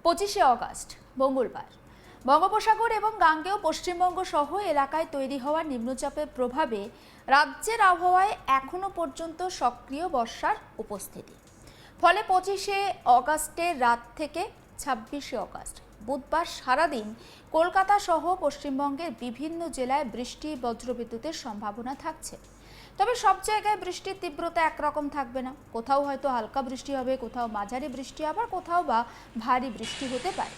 25শে August মঙ্গলবার বঙ্গোপসাগর এবং গাঙ্গেয় পশ্চিমবঙ্গ সহ এলাকায় তৈরি হওয়া নিম্নচাপের প্রভাবে রাজ্যের আবহাওয়ায় এখনো পর্যন্ত সক্রিয় বর্ষার উপস্থিতি। ফলে 25শে অগাস্টের রাত থেকে 26শে অগাস্ট বুধবার সারাদিন কলকাতা সহ পশ্চিমবঙ্গের বিভিন্ন জেলায় বৃষ্টি বজ্রবিদ্যুতের সম্ভাবনা থাকছে। তবে সব জায়গায় বৃষ্টির তীব্রতা একরকম থাকবে না। কোথাও হয়তো হালকা বৃষ্টি হবে, কোথাও মাঝারি বৃষ্টি, আবার কোথাও বা ভারী বৃষ্টি হতে পারে।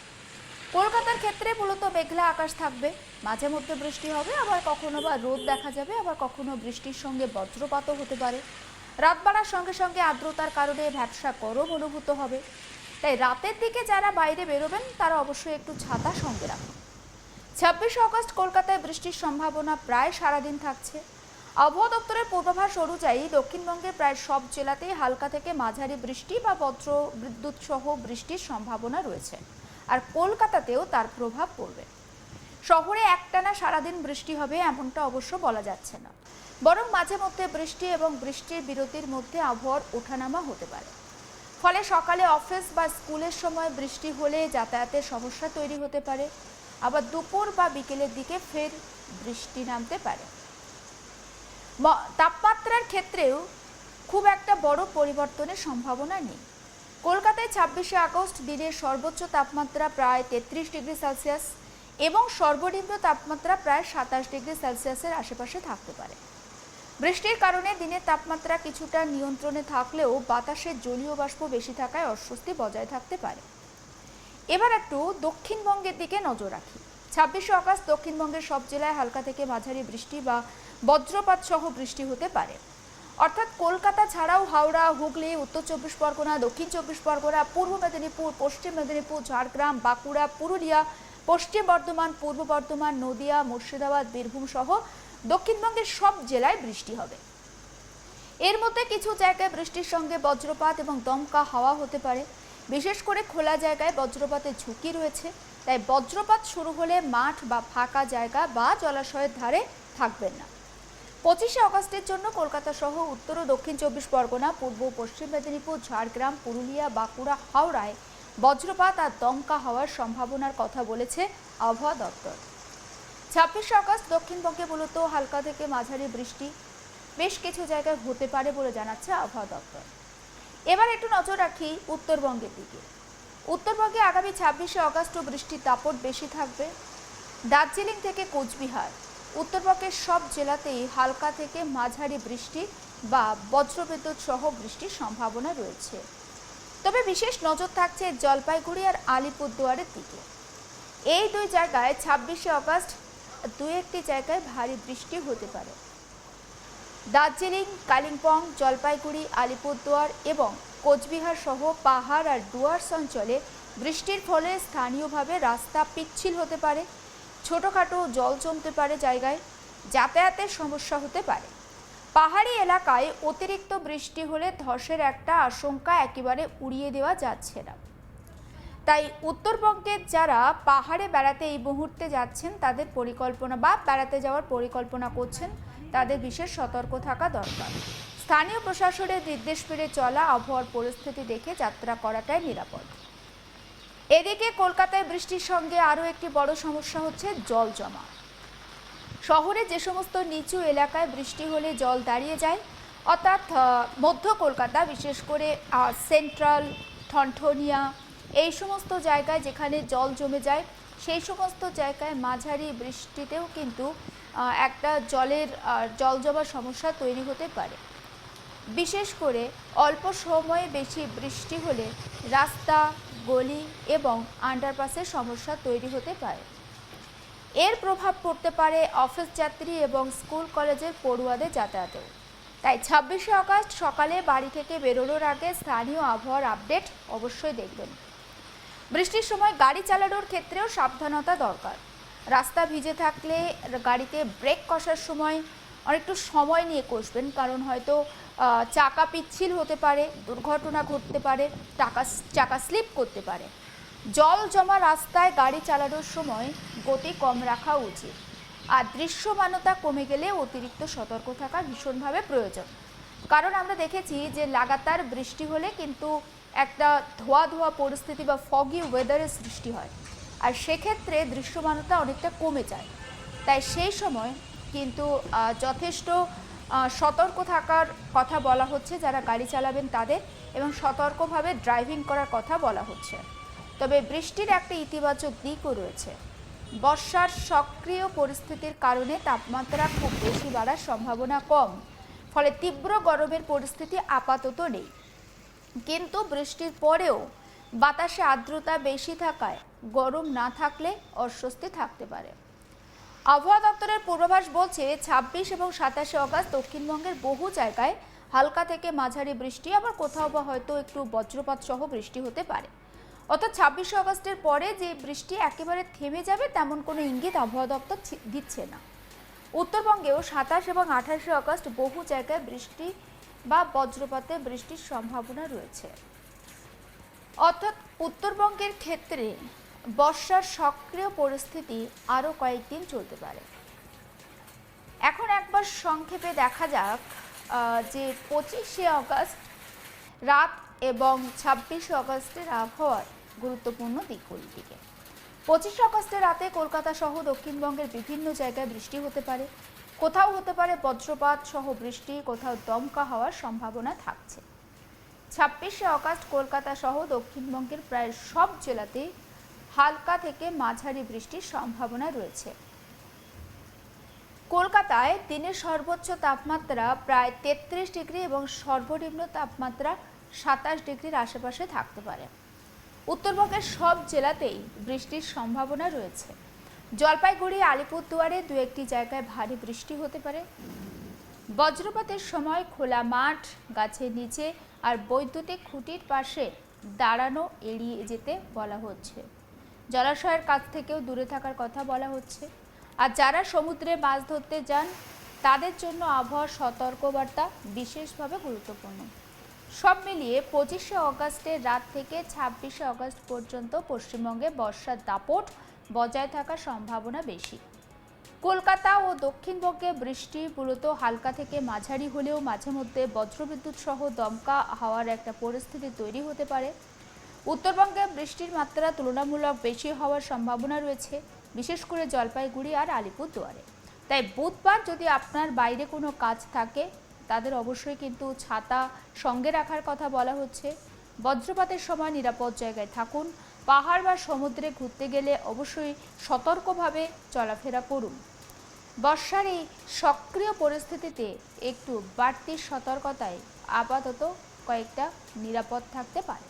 কলকাতার ক্ষেত্রে মূলত মেঘলা আকাশ থাকবে, মাঝে মধ্যে বৃষ্টি হবে, আবার কখনো বা রোদ দেখা যাবে, আবার কখনো বৃষ্টির সঙ্গে বজ্রপাতও হতে পারে। রাত বাড়ার সঙ্গে সঙ্গে আর্দ্রতার কারণে ভ্যাপসা গরম অনুভূত হবে। তাই রাতের দিকে যারা বাইরে বেরোবেন তারা অবশ্যই একটু ছাতা সঙ্গে রাখুন। 26শে অগাস্ট কলকাতায় বৃষ্টির সম্ভাবনা প্রায় সারাদিন থাকছে। আবহাওয়া দপ্তরের পূর্বাভাস অনুযায়ী দক্ষিণবঙ্গের প্রায় সব জেলাতেই হালকা থেকে মাঝারি বৃষ্টি বা বজ্র বিদ্যুৎ সহ বৃষ্টির সম্ভাবনা রয়েছে, আর কলকাতাতেও তার প্রভাব পড়বে। শহরে একটানা সারাদিন বৃষ্টি হবে এমনটা অবশ্য বলা যাচ্ছে না, বরং মাঝে মধ্যে বৃষ্টি এবং বৃষ্টির বিরতির মধ্যে আবহাওয়ার ওঠানামা হতে পারে। ফলে সকালে অফিস বা স্কুলের সময় বৃষ্টি হলে যাতায়াতের সমস্যা তৈরি হতে পারে, আবার দুপুর বা বিকেলের দিকে ফের বৃষ্টি নামতে পারে। তাপমাত্রার ক্ষেত্রেও খুব একটা বড় পরিবর্তনের সম্ভাবনা নেই। কলকাতায় 26শে আগস্ট দিনের সর্বোচ্চ তাপমাত্রা প্রায় 33 ডিগ্রি সেলসিয়াস এবং সর্বনিম্ন তাপমাত্রা প্রায় 27 ডিগ্রি সেলসিয়াসের আশেপাশে থাকতে পারে। বৃষ্টির কারণে দিনের তাপমাত্রা কিছুটা নিয়ন্ত্রণে থাকলেও বাতাসে জলীয় বাষ্প বেশি থাকায় অস্বস্তি বজায় থাকতে পারে। এবার একটু দক্ষিণবঙ্গের দিকে নজর রাখি। 26শে আগস্ট দক্ষিণবঙ্গের সব জেলায় হালকা থেকে মাঝারি বৃষ্টি বা বজ্রপাত সহ বৃষ্টি হতে পারে। অর্থাৎ কলকাতা ছাড়াও হাওড়া, হুগলি, উত্তর 24 পরগনা, দক্ষিণ 24 পরগনা, পূর্ব মেদিনীপুর, পশ্চিম মেদিনীপুর, ঝাড়গ্রাম, বাঁকুড়া, পুরুলিয়া, পশ্চিম বর্ধমান, পূর্ব বর্ধমান, নদিয়া, মুর্শিদাবাদ, বীরভূম সহ দক্ষিণবঙ্গের সব জেলায় বৃষ্টি হবে। এর মধ্যে কিছু জায়গায় বৃষ্টির সঙ্গে বজ্রপাত এবং দমকা হাওয়া হতে পারে। বিশেষ করে খোলা জায়গায় বজ্রপাতের ঝুঁকি রয়েছে, তাই বজ্রপাত শুরু হলে মাঠ বা ফাঁকা জায়গা বা জলাশয়ের ধারে থাকবেন না। 25শে অগাস্টের জন্য কলকাতা সহ উত্তর ও দক্ষিণ 24 পরগনা, পূর্ব পশ্চিম মেদিনীপুর, ঝাড়গ্রাম, পুরুলিয়া, বাঁকুড়া, হাওড়ায় বজ্রপাত আর দমকা হওয়ার সম্ভাবনার কথা বলেছে আবহাওয়া দপ্তর। 26শে অগাস্ট দক্ষিণবঙ্গে মূলত হালকা থেকে মাঝারি বৃষ্টি বেশ কিছু জায়গায় হতে পারে বলে জানাচ্ছে আবহাওয়া দপ্তর। এবার একটু নজর রাখি উত্তরবঙ্গের দিকে। উত্তরবঙ্গে আগামী 26শে অগাস্টও বৃষ্টির দাপট বেশি থাকবে। দার্জিলিং থেকে কোচবিহার, উত্তরবঙ্গের সব জেলাতেই হালকা থেকে মাঝারি বৃষ্টি বা বজ্রবিদ্যুৎ সহ বৃষ্টির সম্ভাবনা রয়েছে। তবে বিশেষ নজর থাকছে জলপাইগুড়ি আর আলিপুরদুয়ারের দিকে। এই দুই জায়গায় 26শে অগাস্ট দুই একটি জায়গায় ভারী বৃষ্টি হতে পারে। দার্জিলিং, কালিম্পং, জলপাইগুড়ি, আলিপুরদুয়ার এবং কোচবিহার সহ পাহাড় আর ডুয়ার্স অঞ্চলে বৃষ্টির ফলে স্থানীয়ভাবে রাস্তা পিচ্ছিল হতে পারে, ছোটোখাটো জল জমতে পারে, জায়গায় যাতায়াতের সমস্যা হতে পারে। পাহাড়ি এলাকায় অতিরিক্ত বৃষ্টি হলে ধসের একটা আশঙ্কা একেবারে উড়িয়ে দেওয়া যাচ্ছে না। তাই উত্তরবঙ্গের যারা পাহাড়ে বেড়াতে এই মুহূর্তে যাচ্ছেন তাদের পরিকল্পনা বা বেড়াতে যাওয়ার পরিকল্পনা করছেন তাদের বিশেষ সতর্ক থাকা দরকার। স্থানীয় প্রশাসনের নির্দেশ মেনে চলা, আবহাওয়ার পরিস্থিতি দেখে যাত্রা করাটাই নিরাপদ। এদিকে কলকাতায় বৃষ্টির সঙ্গে আরও একটি বড় সমস্যা হচ্ছে জল জমা। শহরে যে সমস্ত নিচু এলাকায় বৃষ্টি হলে জল দাঁড়িয়ে যায়, অর্থাৎ মধ্য কলকাতা, বিশেষ করে সেন্ট্রাল, ঠনঠনিয়া, এই সমস্ত জায়গায় যেখানে জল জমে যায়, সেই সমস্ত জায়গায় মাঝারি বৃষ্টিতেও কিন্তু একটা জল জমার সমস্যা তৈরি হতে পারে। বিশেষ করে অল্প সময়ে বেশি বৃষ্টি হলে রাস্তা, গলি এবং আন্ডারপাসের সমস্যা তৈরি হতে পারে। এর প্রভাব পড়তে পারে অফিস যাত্রী এবং স্কুল কলেজের পড়ুয়াদের যাতায়াতেও। তাই 26শে অগাস্ট সকালে বাড়ি থেকে বেরোনোর আগে স্থানীয় আবহাওয়ার আপডেট অবশ্যই দেখবেন। বৃষ্টির সময় গাড়ি চালানোর ক্ষেত্রেও সাবধানতা দরকার। রাস্তা ভিজে থাকলে গাড়িতে ব্রেক কষার সময় অনেকটু সময় নিয়ে কষবেন, কারণ হয়তো চাকা পিচ্ছিল হতে পারে, দুর্ঘটনা ঘটতে পারে, চাকা স্লিপ করতে পারে। জল জমা রাস্তায় গাড়ি চালানোর সময় গতি কম রাখা উচিত, আর দৃশ্যমানতা কমে গেলে অতিরিক্ত সতর্ক থাকা ভীষণভাবে প্রয়োজন। কারণ আমরা দেখেছি যে লাগাতার বৃষ্টি হলে কিন্তু একটা ধোয়া ধোয়া পরিস্থিতি বা ফগি ওয়েদারের সৃষ্টি হয়, আর সেক্ষেত্রে দৃশ্যমানতা অনেকটা কমে যায়। তাই সেই সময় কিন্তু যথেষ্ট সতর্ক থাকার কথা বলা হচ্ছে যারা গাড়ি চালাবেন তাদের, এবং সতর্কভাবে ড্রাইভিং করার কথা বলা হচ্ছে। তবে বৃষ্টির একটা ইতিবাচক দিকও রয়েছে। বর্ষার সক্রিয় পরিস্থিতির কারণে তাপমাত্রা খুব বেশি বাড়ার সম্ভাবনা কম, ফলে তীব্র গরমের পরিস্থিতি আপাতত নেই। কিন্তু বৃষ্টির পরেও বাতাসে আর্দ্রতা বেশি থাকায় গরম না থাকলে অস্বস্তি থাকতে পারে। আবহাওয়া দপ্তরের পূর্বাভাস বলছে 26 এবং 27 অগাস্ট দক্ষিণবঙ্গের বহু জায়গায় হালকা থেকে মাঝারি বৃষ্টি, আবার কোথাও বা হয়তো একটু বজ্রপাত সহ বৃষ্টি হতে পারে। অর্থাৎ 26 অগাস্টের পরে যে বৃষ্টি একেবারে থেমে যাবে তেমন কোনো ইঙ্গিত আবহাওয়া দপ্তর দিচ্ছে না। উত্তরবঙ্গেও 27 এবং 28 অগাস্ট বহু জায়গায় বৃষ্টি বা বজ্রপাতে বৃষ্টির সম্ভাবনা রয়েছে। অর্থাৎ উত্তরবঙ্গের ক্ষেত্রে বর্ষার সক্রিয় পরিস্থিতি আরও কয়েকদিন চলতে পারে। এখন একবার সংক্ষেপে দেখা যাক যে 25শে অগাস্ট রাত এবং 26শে অগাস্টের আবহাওয়ার গুরুত্বপূর্ণ দিকগুলির দিকে। 25শে অগাস্টের রাতে কলকাতা সহ দক্ষিণবঙ্গের বিভিন্ন জায়গায় বৃষ্টি হতে পারে। কোথাও হতে পারে বজ্রপাত সহ বৃষ্টি, কোথাও দমকা হওয়ার সম্ভাবনা থাকছে। 26শে অগাস্ট কলকাতা সহ দক্ষিণবঙ্গের প্রায় সব জেলাতেই হালকা থেকে মাঝারি বৃষ্টির সম্ভাবনা রয়েছে। কলকাতায় দিনের সর্বোচ্চ তাপমাত্রা প্রায় 33 ডিগ্রি এবং সর্বনিম্ন তাপমাত্রা 27 ডিগ্রির আশেপাশে থাকতে পারে। উত্তরবঙ্গের সব জেলাতেই বৃষ্টির সম্ভাবনা রয়েছে। জলপাইগুড়ি, আলিপুরদুয়ারে দু একটি জায়গায় ভারী বৃষ্টি হতে পারে। বজ্রপাতের সময় খোলা মাঠ, গাছের নিচে আর বৈদ্যুতিক খুঁটির পাশে দাঁড়ানো এড়িয়ে যেতে বলা হচ্ছে। জলাশয়ের কাছ থেকেও দূরে থাকার কথা বলা হচ্ছে। আর যারা সমুদ্রে মাছ ধরতে যান তাদের জন্য আবহাওয়ার সতর্কবার্তা বিশেষভাবে গুরুত্বপূর্ণ। সব মিলিয়ে 25শে অগাস্টের রাত থেকে 26শে অগাস্ট পর্যন্ত পশ্চিমবঙ্গে বর্ষার দাপট বজায় থাকার সম্ভাবনা বেশি। কলকাতা ও দক্ষিণবঙ্গে বৃষ্টি মূলত হালকা থেকে মাঝারি হলেও মাঝে মধ্যে বজ্রবিদ্যুৎ সহ দমকা হাওয়ার একটা পরিস্থিতি তৈরি হতে পারে। উত্তরবঙ্গে বৃষ্টির মাত্রা তুলনামূলক বেশি হওয়ার সম্ভাবনা রয়েছে, বিশেষ করে জলপাইগুড়ি আর আলিপুরদুয়ারে। তাই বুধবার যদি আপনার বাইরে কোনো কাজ থাকে তাদের অবশ্যই কিন্তু ছাতা সঙ্গে রাখার কথা বলা হচ্ছে। বজ্রপাতের সময় নিরাপদ জায়গায় থাকুন। পাহাড় বা সমুদ্রে ঘুরতে গেলে অবশ্যই সতর্কভাবে চলাফেরা করুন। বর্ষার এই সক্রিয় পরিস্থিতিতে একটু বাড়তি সতর্কতায় আপাতত কয়েকটা নিরাপদ থাকতে পারে।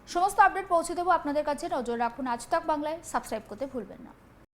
সমস্ত আপডেট পৌঁছে দেবো আপনাদের কাছে। নজর রাখুন আজ তাক বাংলায়, সাবস্ক্রাইব করতে ভুলবেন না।